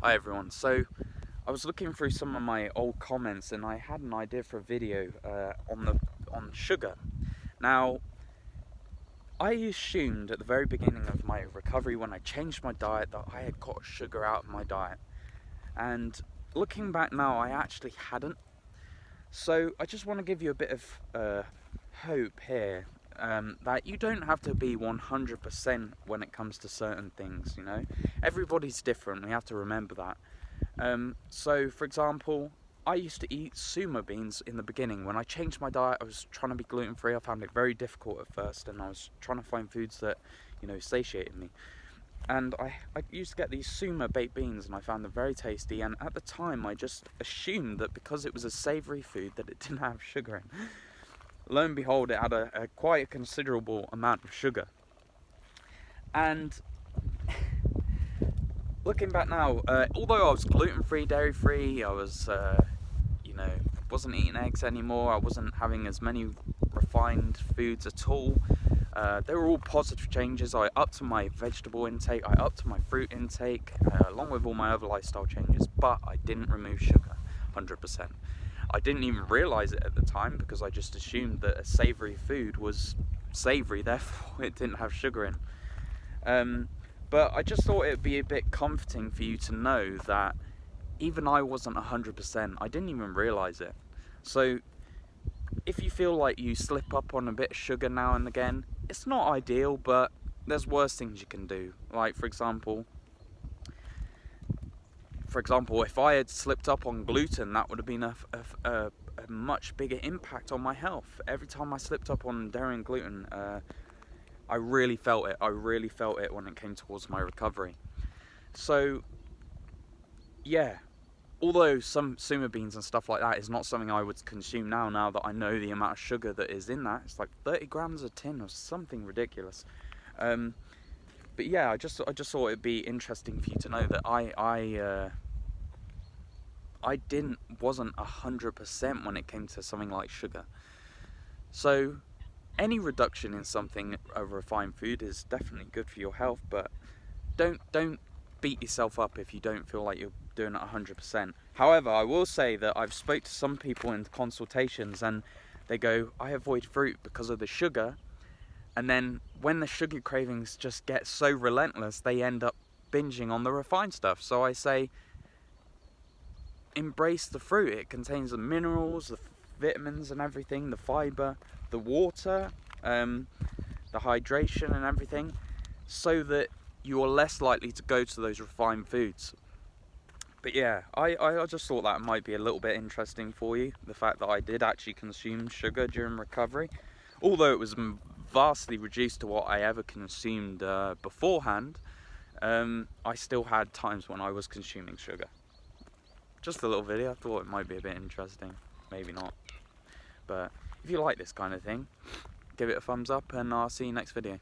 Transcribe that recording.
Hi everyone. So I was looking through some of my old comments and I had an idea for a video on sugar. Now, I assumed at the very beginning of my recovery when I changed my diet that I had cut sugar out of my diet. And looking back now, I actually hadn't. So I just want to give you a bit of hope here. That you don't have to be 100% when it comes to certain things, you know. Everybody's different, we have to remember that. So, for example, I used to eat sumo beans in the beginning. When I changed my diet, I was trying to be gluten-free. I found it very difficult at first, and I was trying to find foods that, you know, satiated me. And I used to get these sumo baked beans, and I found them very tasty. And at the time, I just assumed that because it was a savoury food, that it didn't have sugar in. Lo and behold, it had a quite a considerable amount of sugar. And looking back now, although I was gluten-free, dairy-free, I was, you know, wasn't eating eggs anymore, I wasn't having as many refined foods at all. They were all positive changes. I upped my vegetable intake, I upped my fruit intake, along with all my other lifestyle changes, but I didn't remove sugar, 100%. I didn't even realise it at the time because I just assumed that a savoury food was savoury, therefore it didn't have sugar in. But I just thought it would be a bit comforting for you to know that even I wasn't 100%, I didn't even realise it. So if you feel like you slip up on a bit of sugar now and again, it's not ideal, but there's worse things you can do. Like for example, if I had slipped up on gluten, that would have been a much bigger impact on my health. Every time I slipped up on dairy and gluten, I really felt it. I really felt it when it came towards my recovery. So, yeah, although some sumo beans and stuff like that is not something I would consume now that I know the amount of sugar that is in that. It's like 30 grams a tin or something ridiculous. But yeah, I just thought it'd be interesting for you to know that I wasn't 100% when it came to something like sugar. So any reduction in something, a refined food, is definitely good for your health, but don't beat yourself up if you don't feel like you're doing it 100%. However, I will say that I've spoke to some people in consultations and they go, I avoid fruit because of the sugar. And then when the sugar cravings just get so relentless, they end up binging on the refined stuff. So I say, embrace the fruit. It contains the minerals, the vitamins and everything, the fibre, the water, the hydration and everything, so that you are less likely to go to those refined foods. But yeah, I just thought that might be a little bit interesting for you, the fact that I did actually consume sugar during recovery. Although it was vastly reduced to what I ever consumed beforehand, I still had times when I was consuming sugar. Just a little video, I thought it might be a bit interesting, maybe not. But if you like this kind of thing, give it a thumbs up and I'll see you next video.